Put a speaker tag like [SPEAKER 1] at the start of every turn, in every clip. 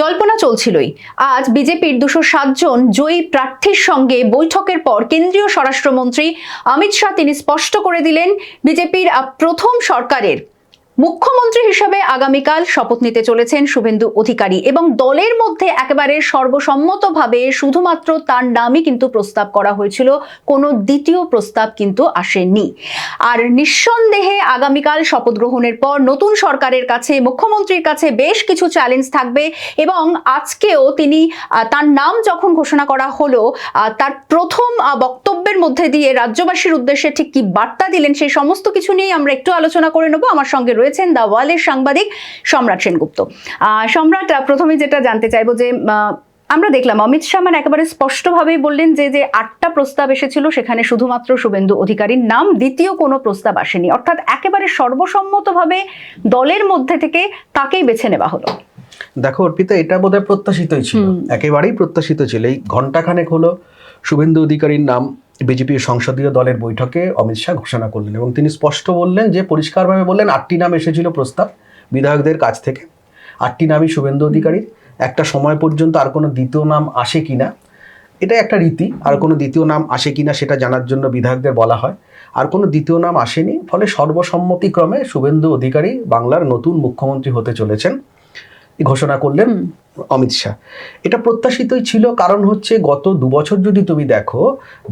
[SPEAKER 1] জল্পনা চলছিলই। আজ বিজেপির 207 জন জয়ী প্রার্থীর সঙ্গে বৈঠকের পর কেন্দ্রীয় স্বরাষ্ট্রমন্ত্রী অমিত শাহ তিনি স্পষ্ট করে দিলেন, বিজেপির প্রথম সরকারের মুখ্যমন্ত্রী হিসেবে আগামীকাল শপথ নিতে চলেছেন শুভেন্দু অধিকারী এবং দলের মধ্যে একেবারে সর্বসম্মতভাবে শুধুমাত্র তার নামই কিন্তু প্রস্তাব করা হয়েছিল, কোনো দ্বিতীয় প্রস্তাব কিন্তু আসেনি। আর নিঃসন্দেহে আগামীকাল শপথ গ্রহণের পর নতুন সরকারের কাছে, মুখ্যমন্ত্রীর কাছে বেশ কিছু চ্যালেঞ্জ থাকবে এবং আজকেও তিনি তার নাম যখন ঘোষণা করা হলো, তার প্রথম বক্তব্যের মধ্যে দিয়ে রাজ্যবাসীর উদ্দেশ্যে ঠিক কি বার্তা দিলেন সেই সমস্ত কিছু নিয়ে আমরা একটু আলোচনা করে নেব। আমার সঙ্গে রয়েছেন দ্য ওয়ালের সাংবাদিক সম্রাট সেনগুপ্ত। সম্রাট, প্রথমে যেটা জানতে চাইবো যে আমরা দেখলাম অমিত শাহ একেবারে স্পষ্টভাবেই বললেন যে 8টা প্রস্তাব এসেছিল সেখানে শুধুমাত্র শুভেন্দু অধিকারীর নাম, দ্বিতীয় কোনো প্রস্তাব আসেনি, অর্থাৎ একেবারে সর্বসম্মতভাবে দলের মধ্যে থেকে তাকেই বেছে নেওয়া হলো।
[SPEAKER 2] দেখো অর্পিতা, এটা বোধহয় প্রত্যাশিতই ছিল, একেবারেই প্রত্যাশিত ছিল। এই ঘণ্টাখানেক হলো শুভেন্দু অধিকারীর নাম বিজেপির সংসদীয় দলের বৈঠকে অমিত শাহ ঘোষণা করলেন এবং তিনি স্পষ্ট বললেন, যে পরিষ্কারভাবে বললেন 8টি নাম এসেছিল প্রস্তাব বিধায়কদের কাছ থেকে, 8টি নামই শুভেন্দু অধিকারীর। একটা সময় পর্যন্ত আর কোনো দ্বিতীয় নাম আসে কিনা, এটা একটা রীতি, আর কোনো দ্বিতীয় নাম আসে কিনা সেটা জানার জন্য বিধায়কদের বলা হয়। আর কোনো দ্বিতীয় নাম আসেনি, ফলে সর্বসম্মতিক্রমে শুভেন্দু অধিকারী বাংলার নতুন মুখ্যমন্ত্রী হতে চলেছেন ঘোষণা করলেন অমিত শাহ। এটা প্রত্যাশিতই ছিল, কারণ হচ্ছে গত 2 বছর যদি তুমি দেখো,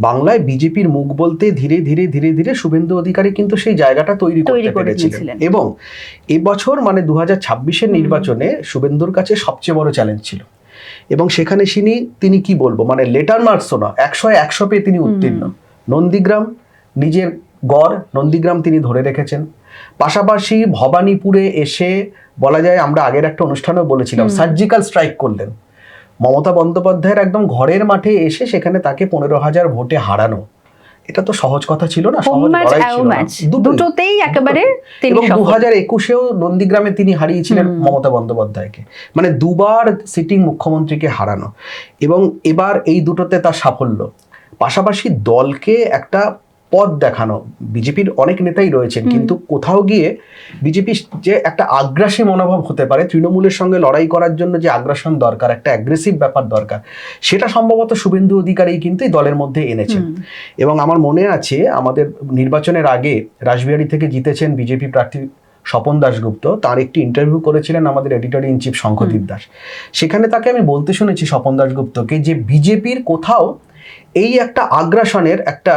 [SPEAKER 2] বাংলায় বিজেপির মুখ বলতে ধীরে ধীরে ধীরে ধীরে শুভেন্দু অধিকারী কিন্তু সেই জায়গাটা তৈরি করতে পেরেছিলেন। এবং এবছর 2026-এর নির্বাচনে শুভেন্দুর কাছে সবচেয়ে বড় চ্যালেঞ্জ ছিল এবং সেখানে তিনি কি বলবো, লেটার মার্কসও না, 100-100 পেয়ে তিনি উত্তীর্ণ। নন্দীগ্রাম নিজের গড়, নন্দীগ্রাম তিনি ধরে রেখেছেন। পাশাপাশি ভবানীপুরে এসে বলা যায়, আমরা আগের একটা অনুষ্ঠানেও বলেছিলাম, সার্জিক্যাল স্ট্রাইক করলেন। মমতা বন্দ্যোপাধ্যায়ের একদম ঘরের মাঠে এসে সেখানে তাকে 15,000 ভোটে হারানো, এটা তো সহজ কথা ছিল না, সহজ লড়াই ছিল না,
[SPEAKER 1] দুটোতেই একেবারে।
[SPEAKER 2] এবং 2021-এও নন্দীগ্রামে তিনি হারিয়েছিলেন মমতা বন্দ্যোপাধ্যায়কে, 2বার সিটিং মুখ্যমন্ত্রীকে হারানো, এবং এবার এই দুটোতে তার সাফল্য। পাশাপাশি দলকে একটা পথ দেখানো, বিজেপির অনেক নেতাই রয়েছেন, কিন্তু কোথাও গিয়ে বিজেপি যে একটা আগ্রাসী মনোভাব হতে পারে, তৃণমূলের সঙ্গে লড়াই করার জন্য যে আগ্রাসন দরকার, একটা অ্যাগ্রেসিভ ব্যাপার দরকার, সেটা সম্ভবত শুভেন্দু অধিকারী কিন্তু এই দলের মধ্যে এনেছেন। এবং আমার মনে আছে, আমাদের নির্বাচনের আগে রাসবিহারী থেকে জিতেছেন বিজেপি প্রার্থী স্বপন দাশগুপ্ত, তার একটি ইন্টারভিউ করেছিলেন আমাদের editor in chief Shankhadeep Das. সেখানে তাকে আমি বলতে শুনেছি, স্বপন দাশগুপ্তকে, যে বিজেপির কোথাও এই একটা আগ্রাসনের একটা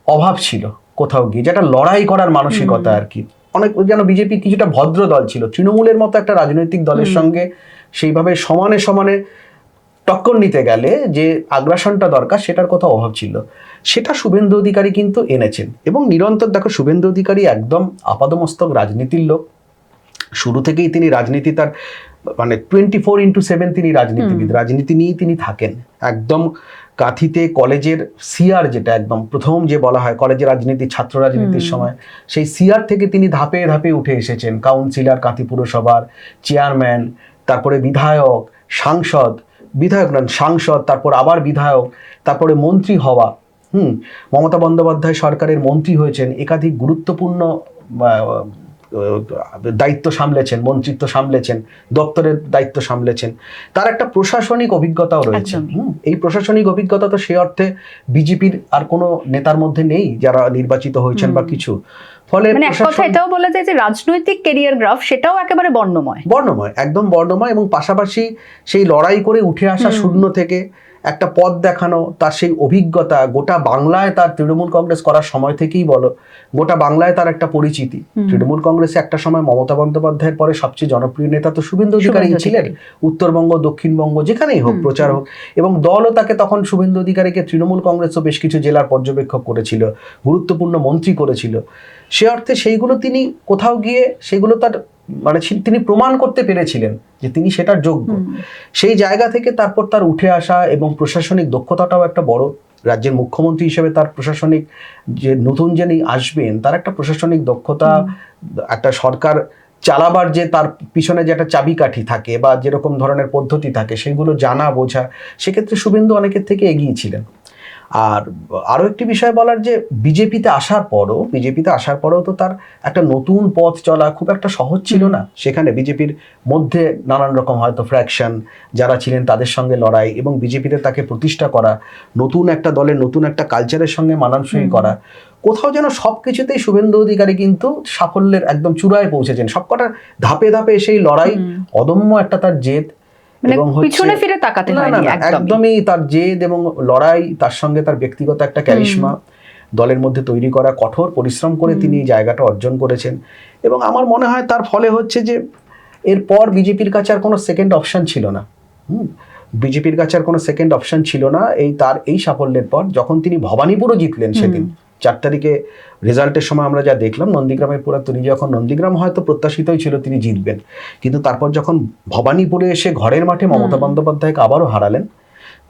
[SPEAKER 2] অভাব ছিল কোথাও গিয়ে, যেটা লড়াই করার মানসিকতা আর কি। অনেক যেন বিজেপি কিছুটা ভদ্র দল ছিল, তৃণমূলের মতো একটা রাজনৈতিক দলের সঙ্গে সেইভাবে সমানে সমানে টক্কর নিতে গেলে যে আগ্রাসনটা দরকার, সেটার কথা অভাব ছিল। সেটা শুভেন্দু অধিকারী কিন্তু এনেছেন। এবং নিরন্তর দেখো, শুভেন্দু অধিকারী একদম আপাদমস্তক রাজনীতির লোক, শুরু থেকেই তিনি রাজনীতি তার 24/7 তিনি রাজনীতিবিদ, রাজনীতি নিয়েই তিনি থাকেন। একদম কাঁথিতে কলেজের সিআর, যেটা একদম প্রথম যে বলা হয় কলেজের রাজনীতি, ছাত্র রাজনীতির সময়, সেই সিআর থেকে তিনি ধাপে ধাপে উঠে এসেছেন, কাউন্সিলর, কাঁথি পুরসভার চেয়ারম্যান, তারপরে বিধায়ক, সাংসদ, তারপর আবার বিধায়ক, তারপরে মন্ত্রী হওয়া, মমতা বন্দ্যোপাধ্যায় সরকারের মন্ত্রী হয়েছেন, একাধিক গুরুত্বপূর্ণ দায়িত্ব সামলেছেন, মন্ত্রিত্ব সামলেছেন, দপ্তরের দায়িত্ব সামলেছেন, তার একটা প্রশাসনিক অভিজ্ঞতাও রয়েছে। এই প্রশাসনিক অভিজ্ঞতা তো সে অর্থে বিজেপির আর কোনো নেতার মধ্যে নেই যারা নির্বাচিত হয়েছেন বা কিছু। ফলে
[SPEAKER 1] এক কথা এটাও বলা যায় যে রাজনৈতিক ক্যারিয়ার গ্রাফ সেটাও একেবারে বর্ণময়,
[SPEAKER 2] একদম বর্ণময়। এবং পাশাপাশি সেই লড়াই করে উঠে আসা শূন্য থেকে একটা পথ দেখানো, তার সেই অভিজ্ঞতা, গোটা বাংলায় তার তৃণমূল কংগ্রেস করার সময় থেকেই বলো, গোটা বাংলায় তার একটা পরিচিতি। তৃণমূল কংগ্রেসে একটা সময় মমতা বন্দ্যোপাধ্যায়ের পরে সবচেয়ে জনপ্রিয় নেতা তো শুভেন্দু অধিকারী ছিলেন, উত্তরবঙ্গ, দক্ষিণবঙ্গ যেখানেই হোক প্রচার হোক। এবং দলও তাকে তখন, শুভেন্দু অধিকারীকে তৃণমূল কংগ্রেসও বেশ কিছু জেলার পর্যবেক্ষক করেছিল, গুরুত্বপূর্ণ মন্ত্রী করেছিল। সে অর্থে সেইগুলো তিনি কোথাও গিয়ে সেগুলো তার তিনি প্রমাণ করতে পেরেছিলেন যে তিনি সেটার যোগ্য। সেই জায়গা থেকে তারপর তার উঠে আসা এবং প্রশাসনিক দক্ষতাটাও একটা বড়, রাজ্যের মুখ্যমন্ত্রী হিসেবে তার প্রশাসনিক যে নতুন যিনি আসবেন, তার একটা প্রশাসনিক দক্ষতা, একটা সরকার চালাবার যে তার পিছনে যে একটা চাবিকাঠি থাকে বা যেরকম ধরনের পদ্ধতি থাকে, সেগুলো জানা বোঝা, সেক্ষেত্রে শুভেন্দু অনেকের থেকে এগিয়ে ছিলেন। আর আরো একটি বিষয় বলার, যে বিজেপিতে আসার পরও তো তার একটা নতুন পথ চলা খুব একটা সহজ ছিল না। সেখানে বিজেপির মধ্যে নানান রকম হয়তো ফ্র্যাকশন, যারা ছিলেন তাদের সঙ্গে লড়াই, এবং বিজেপিতে তাকে প্রতিষ্ঠা করা, নতুন একটা দলের নতুন একটা কালচারের সঙ্গে মানানসই করা, কোথাও যেন সবকিছুতেই শুভেন্দু অধিকারী কিন্তু সাফল্যের একদম চূড়ায় পৌঁছেছেন। সবকটা ধাপে ধাপে সেই লড়াই, অদম্য একটা তার জেদ,
[SPEAKER 1] মানে
[SPEAKER 2] এবং
[SPEAKER 1] পিছনে ফিরে তাকাতে
[SPEAKER 2] না
[SPEAKER 1] হয়নি
[SPEAKER 2] না একদমই তার জেদ এবং লড়াই, তার সঙ্গে তার ব্যক্তিগত একটা ক্যারিশমা, দলের মধ্যে তৈরি করা কঠোর পরিশ্রম করে তিনি এই জায়গাটা অর্জন করেছেন। এবং আমার মনে হয় তার ফলে হচ্ছে যে এরপর বিজেপির কাছে আর কোনো সেকেন্ড অপশন ছিল না। বিজেপির কাছে আর কোনো সেকেন্ড অপশন ছিল না তার এই সাফল্যের পর। যখন তিনি ভবানীপুরও জিতলেন সেদিন 4 তারিখে রেজাল্টের সময় আমরা যা দেখলাম, নন্দীগ্রামের পুরা তিনি যখন, নন্দীগ্রাম হয়তো প্রত্যাশিতই ছিল তিনি জিতবেন, কিন্তু তারপর যখন ভবানীপুরে এসে ঘরের মাঠে মমতা বন্দ্যোপাধ্যায়কে আবারও হারালেন,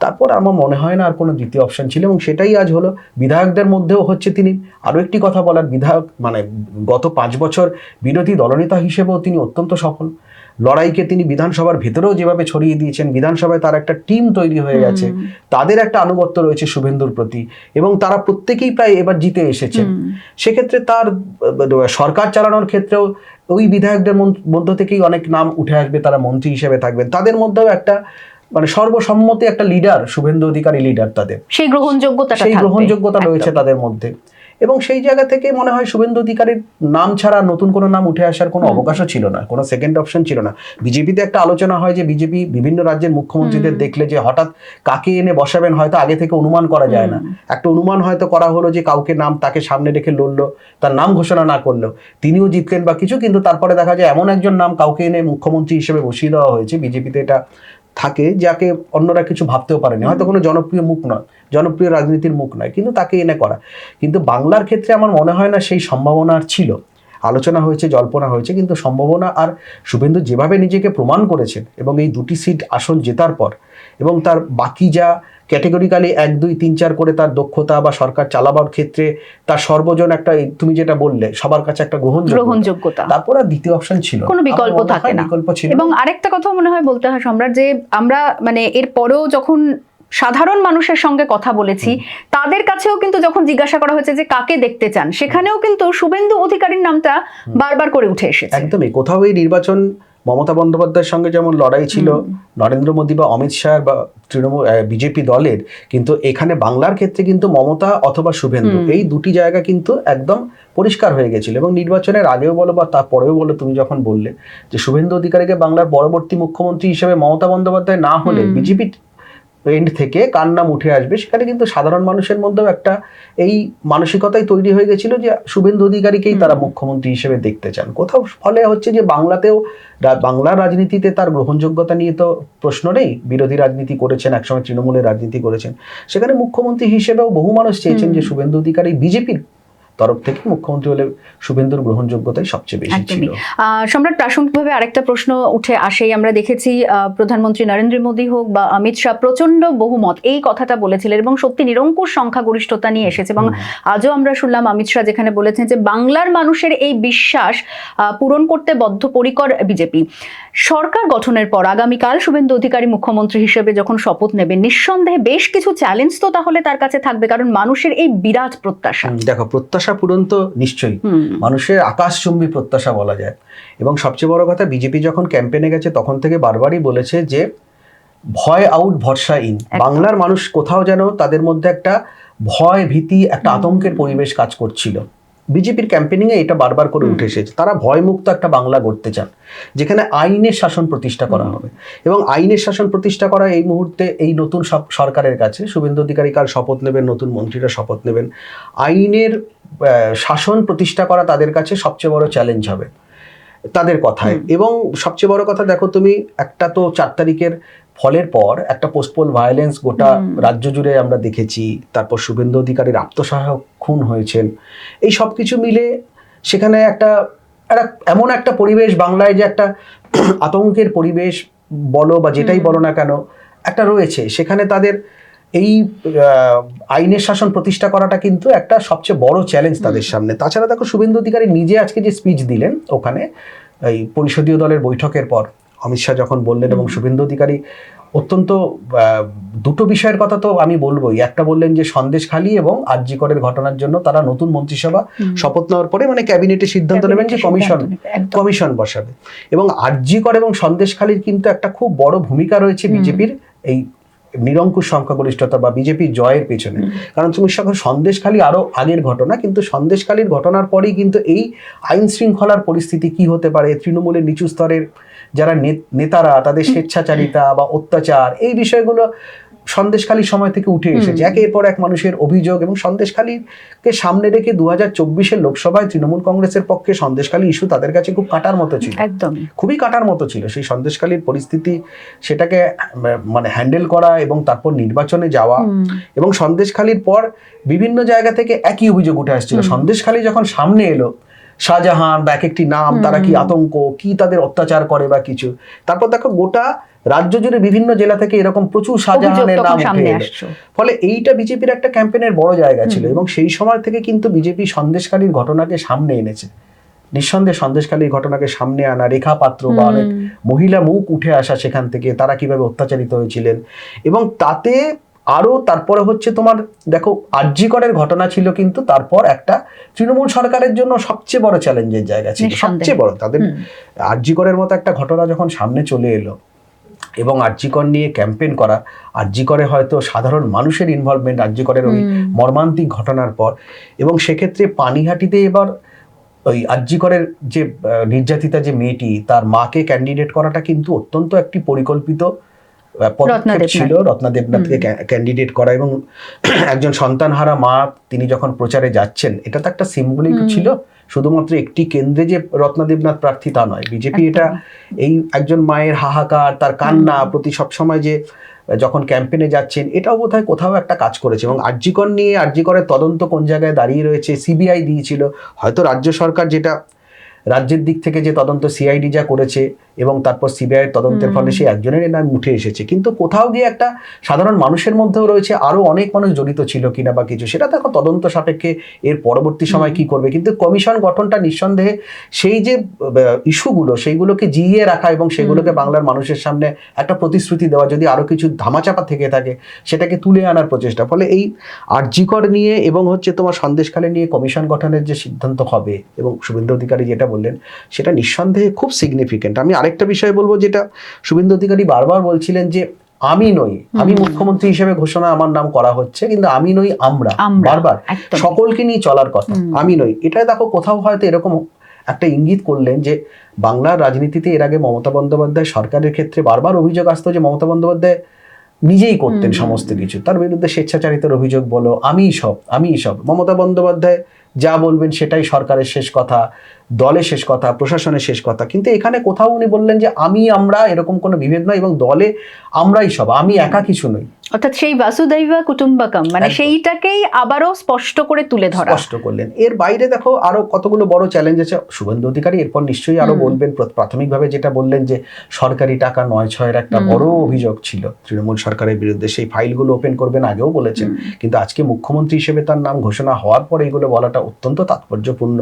[SPEAKER 2] তারপর আমার মনে হয় না আর কোনো দ্বিতীয় অপশন ছিল। এবং সেটাই আজ হলো। বিধায়কদের মধ্যেও হচ্ছে তিনি আরও একটি কথা বলার, বিধায়ক মানে গত 5 বছর বিরোধী দলনেতা হিসেবেও তিনি অত্যন্ত সফল। লড়াইকে তিনি বিধানসভার ভেতরেও যেভাবে ছড়িয়ে দিয়েছেন, বিধানসভায় তার একটা টিম তৈরি হয়ে গেছে, তাদের একটা আনুগত্য রয়েছে শুভেন্দুর প্রতি, এবং তারা প্রত্যেকেই প্রায় এবার জিতে এসেছেন। সেক্ষেত্রে তার সরকার চালানোর ক্ষেত্রেও ওই বিধায়কদের মধ্য থেকেই অনেক নাম উঠে আসবে, তারা মন্ত্রী হিসেবে থাকবেন, তাদের মধ্যেও একটা মানে সর্বসম্মতি একটা লিডার, শুভেন্দু অধিকারী লিডার, তাদের সেই গ্রহণযোগ্যতা রয়েছে তাদের মধ্যে। এবং সেই জায়গা থেকে মনে হয় শুভেন্দু অধিকারীর নাম ছাড়া নতুন কোনো নাম উঠে আসার কোনো অবকাশও ছিল না, কোনো সেকেন্ড অপশন ছিল না। বিজেপিতে একটা আলোচনা হয় যে বিজেপি বিভিন্ন রাজ্যের মুখ্যমন্ত্রীদের দেখলে যে হঠাৎ কাকে এনে বসাবেন হয়তো আগে থেকে অনুমান করা যায় না। একটা অনুমান হয়তো করা হলো যে কাউকে নাম তাকে সামনে রেখে লড়লো, তার নাম ঘোষণা না করলেও তিনিও জিতলেন বা কিছু, কিন্তু তারপরে দেখা যায় এমন একজন নাম কাউকে এনে মুখ্যমন্ত্রী হিসেবে বসিয়ে দেওয়া হয়েছে। বিজেপিতে এটা থাকে যাকে অন্যরা কিছু ভাবতেও পারেনি, হয়তো কোনো জনপ্রিয় মুখ নয়, জনপ্রিয় রাজনীতির মুখ নয়, কিন্তু তাকে এনে করা। কিন্তু বাংলার ক্ষেত্রে আমার মনে হয় না সেই সম্ভাবনা আর ছিল। আলোচনা হয়েছে, জল্পনা হয়েছে, কিন্তু সম্ভাবনা আর শুভেন্দু যেভাবে নিজেকে প্রমাণ করেছেন, এবং এই 2টি সিট আসন জেতার পর, এবং তার বাকি যা ক্যাটেগরিক্যালি 1, 2, 3, 4 করে তার দক্ষতা বা সরকার চালাবার ক্ষেত্রে তার সর্বজন একটা, তুমি যেটা বললে সবার কাছে একটা গ্রহণযোগ্যতা, তারপর আর দ্বিতীয় অপশন ছিল
[SPEAKER 1] কোনো বিকল্প থাকে না। এবং আরেকটা কথা মনে হয় বলতে হয় সম্রাট, যে আমরা মানে এর পরেও যখন সাধারণ মানুষের সঙ্গে কথা বলেছি, তাদের কাছেও কিন্তু যখন জিজ্ঞাসা করা হয়েছে যে কাকে দেখতে চান, সেখানেও কিন্তু শুভেন্দু অধিকারীর নামটা বারবার করে উঠে এসেছে।
[SPEAKER 2] একদমই, কোথাও এই নির্বাচন মমতা বন্দ্যোপাধ্যায়ের সঙ্গে যেমন লড়াই ছিল নরেন্দ্র মোদী বা অমিত শাহ বা তৃণমূল বিজেপি দলের, কিন্তু এখানে বাংলার ক্ষেত্রে কিন্তু মমতা অথবা শুভেন্দু, এই 2টি জায়গা কিন্তু একদম পরিষ্কার হয়ে গেছিল। এবং নির্বাচনের আগেও বলো বা তারপরেও বলো, তুমি যখন বললে যে শুভেন্দু অধিকারীকে বাংলার পরবর্তী মুখ্যমন্ত্রী হিসেবে মমতা বন্দ্যোপাধ্যায় না হলে বিজেপি এন্ড থেকে কার নাম উঠে আসবে, সেখানে কিন্তু সাধারণ মানুষের মধ্যেও একটা এই মানসিকতাই তৈরি হয়ে গেছিল যে শুভেন্দু অধিকারীকেই তারা মুখ্যমন্ত্রী হিসেবে দেখতে চান কোথাও। ফলে হচ্ছে যে বাংলাতেও, বাংলার রাজনীতিতে তার গ্রহণযোগ্যতা নিয়ে তো প্রশ্ন নেই। বিরোধী রাজনীতি করেছেন, একসময় তৃণমূলের রাজনীতি করেছেন, সেখানে মুখ্যমন্ত্রী হিসেবেও বহু মানুষ চেয়েছেন যে শুভেন্দু অধিকারী বিজেপির তরফ থেকে মুখ্যমন্ত্রী হলে শুভেন্দুর গ্রহণযোগ্যতাই সবচেয়ে বেশি ছিল।
[SPEAKER 1] সম্রাট, প্রাসঙ্গিকভাবে আরেকটা প্রশ্ন উঠে আসেই, আমরা দেখেছি প্রধানমন্ত্রী নরেন্দ্র মোদী হোক বা অমিত শাহ প্রচন্ড বহুমত এই কথাটা বলেছিলেন, এবং সত্যি নিরঙ্কুশ সংখ্যাগরিষ্ঠতা নিয়ে এসেছে। এবং আজও আমরা শুনলাম অমিত শাহ যেখানে বলেছেন যে বাংলার মানুষের এই বিশ্বাস পূরণ করতে বদ্ধপরিকর বিজেপি। সরকার গঠনের পর আগামীকাল শুভেন্দু অধিকারী মুখ্যমন্ত্রী হিসেবে যখন শপথ নেবেন, নিঃসন্দেহে বেশ কিছু চ্যালেঞ্জ তো তাহলে তার কাছে থাকবে, কারণ মানুষের এই বিরাট প্রত্যাশা।
[SPEAKER 2] দেখো, প্রত্যাশা পূরণ তো নিশ্চয়ই মানুষের আকাশচুম্বী প্রত্যাশা বলা যায়। এবং সবচেয়ে বড় কথা, বিজেপি যখন ক্যাম্পেইনে গেছে তখন থেকে বারবারই বলেছে যে ভয় আউট ভরসা ইন। বাংলার মানুষ কোথাও যেন তাদের মধ্যে একটা ভয়, ভীতি, একটা আতঙ্কের পরিবেশ কাজ করছিল। বিজেপির ক্যাম্পেইনিংয়ে এটা বারবার করে উঠে এসেছে, তারা ভয়মুক্ত একটা বাংলা গড়তে চান, যেখানে আইনের শাসন প্রতিষ্ঠা করা হবে। এবং আইনের শাসন প্রতিষ্ঠা করা এই মুহূর্তে এই নতুন সরকারের কাছে, শুভেন্দু অধিকারী কাল শপথ নেবেন, নতুন মন্ত্রীরা শপথ নেবেন, আইনের শাসন প্রতিষ্ঠা করা তাদের কাছে সবচেয়ে বড় চ্যালেঞ্জ হবে তাদের কথায়। এবং সবচেয়ে বড় কথা, দেখো তুমি, একটা তো 4 তারিখের ফলের পর একটা পোস্টপোল ভায়োলেন্স গোটা রাজ্য জুড়ে আমরা দেখেছি, তারপর শুভেন্দু অধিকারীর আত্মসহায়ক খুন হয়েছেন, এই সব কিছু মিলে সেখানে একটা এমন একটা পরিবেশ বাংলায়, যে একটা আতঙ্কের পরিবেশ বলো বা যেটাই বলো না কেন একটা রয়েছে। সেখানে তাদের এই আইনের শাসন প্রতিষ্ঠা করাটা কিন্তু একটা সবচেয়ে বড় চ্যালেঞ্জ তাদের সামনে। তাছাড়া দেখো, শুভেন্দু অধিকারী নিজে আজকে যে স্পিচ দিলেন ওখানে এই পরিষদীয় দলের বৈঠকের পর, অমিত শাহ যখন বললেন, এবং শুভেন্দু অধিকারী অত্যন্ত দুটো বিষয়ের কথা তো আমি বলবোই। একটা বললেন যে সন্দেশখালী এবং আরজি করের ঘটনার জন্য তারা নতুন মন্ত্রিসভা শপথ নেওয়ার পরে মানে ক্যাবিনেটে সিদ্ধান্ত নেবেন যে কমিশন বসাবে, এবং আরজি কর এবং সন্দেশখালীর কিন্তু একটা খুব বড় ভূমিকা রয়েছে বিজেপির এই নিরঙ্কুশ সংখ্যাগরিষ্ঠতা বা বিজেপির জয়ের পেছনে। কারণ তুমি সন্দেশখালী আরো আগের ঘটনা, কিন্তু সন্দেশখালীর ঘটনার পরেই কিন্তু এই আইন শৃঙ্খলার পরিস্থিতি কি হতে পারে, তৃণমূলের নিচু স্তরের যারা নেতারা তাদের স্বেচ্ছাচারিতা বা অত্যাচার, এই বিষয়গুলো সন্দেশখালীর সময় থেকে উঠে এসেছে একের পর এক মানুষের অভিযোগ। এবং সন্দেশখালীকে সামনে রেখে 2024-এর লোকসভায় তৃণমূল কংগ্রেসের পক্ষে সন্দেশখালী ইস্যু তাদের কাছে খুব কাটার মতো ছিল, খুবই কাটার মতো ছিল সেই সন্দেশখালীর পরিস্থিতি, সেটাকে মানে হ্যান্ডেল করা এবং তারপর নির্বাচনে যাওয়া। এবং সন্দেশখালীর পর বিভিন্ন জায়গা থেকে একই অভিযোগ উঠে আসছিল। সন্দেশখালী যখন সামনে এলো, শাহজাহান বা এক একটি নাম, তারা কি আতঙ্ক, কি তাদের অত্যাচার করে বা কিছু, তারপর দেখো গোটা রাজ্য জুড়ে বিভিন্ন জেলা থেকে এরকম প্রচুর শাহজাহানের নাম উঠে এলো। ফলে এইটা বিজেপির একটা ক্যাম্পেইনের বড় জায়গা ছিল, এবং সেই সময় থেকে কিন্তু বিজেপি সন্দেশখালীর ঘটনাকে সামনে এনেছে। নিঃসন্দেহে সন্দেশখালীর ঘটনাকে সামনে আনা, রেখা পাত্র বা অনেক মহিলা মুখ উঠে আসা সেখান থেকে, তারা কিভাবে অত্যাচারিত হয়েছিলেন। এবং তাতে আরো তারপরে হচ্ছে তোমার দেখো আরজি করের ঘটনা ছিল, কিন্তু তারপর একটা তৃণমূল সরকারের জন্য সবচেয়ে বড় চ্যালেঞ্জের জায়গা ছিল, সবচেয়ে বড়। তাদের আরজি করের মতো একটা ঘটনা যখন সামনে চলে এলো এবং আরজি কর নিয়ে ক্যাম্পেইন করা, আরজি করে হয়তো সাধারণ মানুষের ইনভলভমেন্ট আরজি করের ওই মর্মান্তিক ঘটনার পর, এবং সেক্ষেত্রে পানিহাটিতে এবার ওই আরজি করের যে নির্যাতিতা যে মেয়েটি, তার মাকে ক্যান্ডিডেট করাটা কিন্তু অত্যন্ত একটি পরিকল্পিত পদক্ষেপ ছিল, রত্না দেবনাথকে ক্যান্ডিডেট করা। এবং একজন সন্তানহারা মা তিনি যখন প্রচারে যাচ্ছেন, এটা তো একটা সিম্বলিক ছিল। শুধুমাত্র একটি কেন্দ্রে যে রত্না দেবনাথ প্রার্থী তা নয়, বিজেপি এটা এই একজন মায়ের হাহাকার, তার কান্না প্রতি সবসময় যে যখন ক্যাম্পেইনে যাচ্ছেন, এটাও বোধহয় কোথাও একটা কাজ করেছে। এবং আরজি কর নিয়ে আরজি করের তদন্ত কোন জায়গায় দাঁড়িয়ে রয়েছে, সিবিআই দিয়েছিল, হয়তো রাজ্য সরকার যেটা রাজ্যের দিক থেকে যে তদন্ত সিআইডি যা করেছে এবং তারপর সিবিআই এর তদন্তের ফলে সেই একজনের নাম উঠে এসেছে, কিন্তু কোথাও গিয়ে একটা সাধারণ মানুষের মধ্যেও রয়েছে আরো অনেক মানুষ জড়িত ছিল কিনা বা কিছু, সেটা দেখো তদন্ত সাপেক্ষে এর পরবর্তী সময় কি করবে। কিন্তু কমিশন গঠনটা নিঃসন্দেহে সেই যে ইস্যুগুলো সেইগুলোকে জিইয়ে রাখা এবং সেগুলোকে বাংলার মানুষের সামনে একটা প্রতিশ্রুতি দেওয়া, যদি আরো কিছু ধামাচাপা থেকে থাকে সেটাকে তুলে আনার প্রচেষ্টা। ফলে এই আরজি কর নিয়ে এবং হচ্ছে তোমার সন্দেশখালী নিয়ে কমিশন গঠনের যে সিদ্ধান্ত হবে, এবং শুভেন্দু অধিকারী যেটা বললেন সেটা নিঃসন্দেহে খুব সিগনিফিকেন্ট। আমি আরেকটা বিষয় বলবো, যেটা শুভেন্দু অধিকারী বারবার বলছিলেন যে আমি নই, আমি মুখ্যমন্ত্রী হিসেবে ঘোষণা আমার নাম করা হচ্ছে, কিন্তু আমি নই, আমরা, বারবার সকলকে নিয়ে চলার কথা, আমি নই। এটা দেখো কোথাও হয়তো এরকম একটা ইঙ্গিত করলেন যে বাংলার রাজনীতিতে এর আগে মমতা বন্দ্যোপাধ্যায় সরকারের ক্ষেত্রে বারবার অভিযোগ আসতো যে মমতা বন্দ্যোপাধ্যায় নিজেই করতেন সমস্ত কিছু, তার বিরুদ্ধে স্বেচ্ছাচারিতার অভিযোগ বলো, আমিই সব, মমতা বন্দ্যোপাধ্যায় যা বলবেন সেটাই সরকারের শেষ কথা, দলের শেষ কথা, প্রশাসনের শেষ কথা। কিন্তু এখানে কোথাও উনি বললেন যে আমরা, এরকম কোনো বিভেদ নয়, এবং দলে আমরাই সব, আমি একা কিছু নই।
[SPEAKER 1] অর্থাৎ সেই বাসুদৈবা কুটুম্বকম, মানে সেইটাকেই আবারও স্পষ্ট করে তুলে ধরা,
[SPEAKER 2] স্পষ্ট করলেন। এর বাইরে দেখো আরো কতগুলো বড় চ্যালেঞ্জ আছে। শুভেন্দু অধিকারী এরপর নিশ্চয়ই আরো বলবেন। প্রাথমিকভাবে যেটা বললেন যে সরকারি টাকা 9/6 একটা বড় অভিযোগ ছিল তৃণমূল সরকারের বিরুদ্ধে, সেই ফাইলগুলো ওপেন করবেন আগেও বলেছেন, কিন্তু আজকে মুখ্যমন্ত্রী হিসেবে তার নাম ঘোষণা হওয়ার পরে এগুলো বলাটা অত্যন্ত তাৎপর্যপূর্ণ।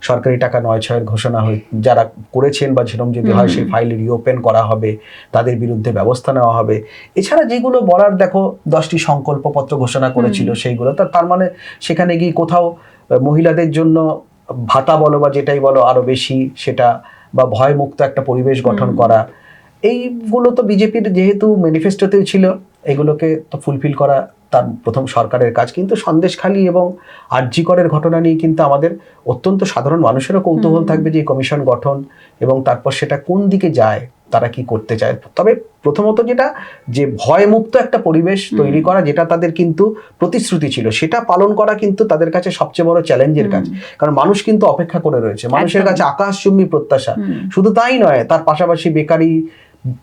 [SPEAKER 2] সরকারি টাকা 9/6 ঘোষণা হয়ে যারা করেছেন বা সেরকম যদি হয় সেই ফাইল রিওপেন করা হবে, তাদের বিরুদ্ধে ব্যবস্থা নেওয়া হবে। এছাড়া যেগুলো বলার দেখো 10টি সংকল্পপত্র ঘোষণা করেছিল সেইগুলো, তার মানে সেখানে গিয়ে কোথাও মহিলাদের জন্য ভাতা বলো বা যেটাই বলো আরো বেশি সেটা, বা ভয়মুক্ত একটা পরিবেশ গঠন করা, এইগুলো তো বিজেপির যেহেতু ম্যানিফেস্টোতেও ছিল, এগুলোকে তো ফুলফিল করা তার প্রথম সরকারের কাজ। কিন্তু সন্দেশখালী এবং আরজি করের ঘটনা নিয়ে কিন্তু আমাদের অত্যন্ত সাধারণ মানুষেরও কৌতূহল থাকবে যে এই কমিশন গঠন এবং তারপর সেটা কোন দিকে যায়, তারা কি করতে চায়। তবে প্রথমত যেটা যে ভয়মুক্ত একটা পরিবেশ তৈরি করা, যেটা তাদের কিন্তু প্রতিশ্রুতি ছিল, সেটা পালন করা কিন্তু তাদের কাছে সবচেয়ে বড় চ্যালেঞ্জের কাজ। কারণ মানুষ কিন্তু অপেক্ষা করে রয়েছে, মানুষের কাছে আকাশচুম্বী প্রত্যাশা। শুধু তাই নয়, তার পাশাপাশি বেকারি,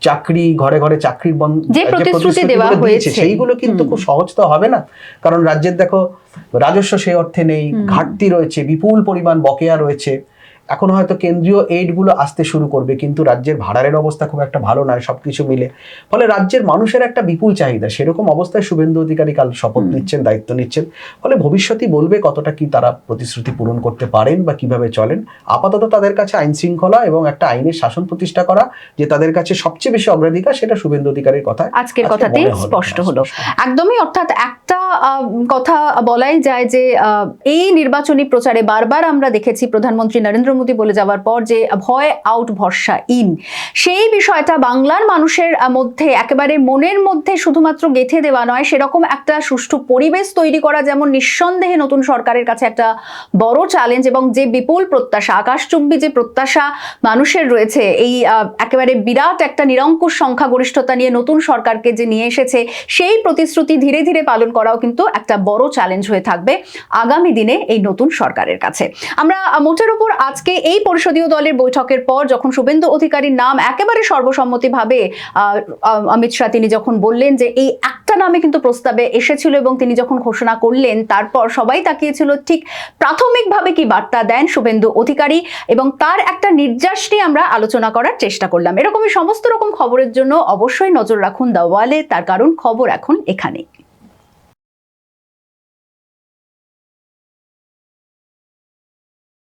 [SPEAKER 2] চাকরি, ঘরে ঘরে চাকরির যে প্রতিশ্রুতি দেওয়া হয়েছে সেইগুলো কিন্তু খুব সহজ তো হবে না। কারণ রাজ্যের দেখো রাজস্ব সেই অর্থে নেই, ঘাটতি রয়েছে, বিপুল পরিমাণ বকেয়া রয়েছে, এখন হয়তো কেন্দ্রীয় এইডগুলো আসতে শুরু করবে, কিন্তু রাজ্যের ভাড়ারের অবস্থা খুব একটা ভালো নয় সবকিছু মিলে। ফলে রাজ্যের মানুষের একটা বিপুল চাহিদা, সেরকম অবস্থায় শুভেন্দু অধিকারী কাল শপথ নিচ্ছেন, দায়িত্ব নিচ্ছেন। ফলে ভবিষ্যতই বলবে কতটা কি তারা প্রতিশ্রুতি পূরণ করতে পারেন বা কিভাবে চলেন। আপাতত তাদের কাছে আইন শৃঙ্খলা এবং একটা আইনের শাসন প্রতিষ্ঠা করা যে তাদের কাছে সবচেয়ে বেশি অগ্রাধিকার, সেটা শুভেন্দু অধিকারীর কথা
[SPEAKER 1] আজকের কথাতেই স্পষ্ট হলো। একদমই, অর্থাৎ একটা কথা বলাই যায় যে এই নির্বাচনী প্রচারে বারবার আমরা দেখেছি প্রধানমন্ত্রী নরেন্দ্র মোদী বলে যাওয়ার পর যে ভয় আউট ভরসা ইন, সেই বিষয়টা বাংলার মানুষের মধ্যে একেবারে মনের মধ্যে শুধুমাত্র গেঁথে দেওয়া নয়, সেরকম একটা সুষ্ঠু পরিবেশ তৈরি করা যেমন নিঃসন্দেহে নতুন সরকারের কাছে একটা বড় চ্যালেঞ্জ, এবং যে বিপুল প্রত্যাশা, আকাশচুম্বী যে প্রত্যাশা মানুষের রয়েছে, এই একেবারে বিরাট একটা নিরঙ্কুশ সংখ্যাগরিষ্ঠতা নিয়ে নতুন সরকারকে যে নিয়ে এসেছে, সেই প্রতিশ্রুতি ধীরে ধীরে পালন করাও কিন্তু একটা বড় চ্যালেঞ্জ হয়ে থাকবে আগামী দিনে এই নতুন সরকারের কাছে। আমরা মোটের উপর আজকে এই পরিষদীয় দলের বৈঠকের পর যখন শুভেন্দু অধিকারীর নাম একেবারে সর্বসম্মতিভাবে অমিত শাহ তিনি যখন বললেন যে এই একটা নামে কিন্তু প্রস্তাবে এসেছিল, এবং তিনি যখন ঘোষণা করলেন তারপর সবাই তাকিয়েছিল ঠিক প্রাথমিকভাবে কি বার্তা দেন শুভেন্দু অধিকারী, এবং তার একটা নির্যাস নিয়ে আমরা আলোচনা করার চেষ্টা করলাম। এরকমই সমস্ত রকম খবরের জন্য অবশ্যই নজর রাখুন দ্য ওয়ালে, তার কারণ খবর এখন এখানে।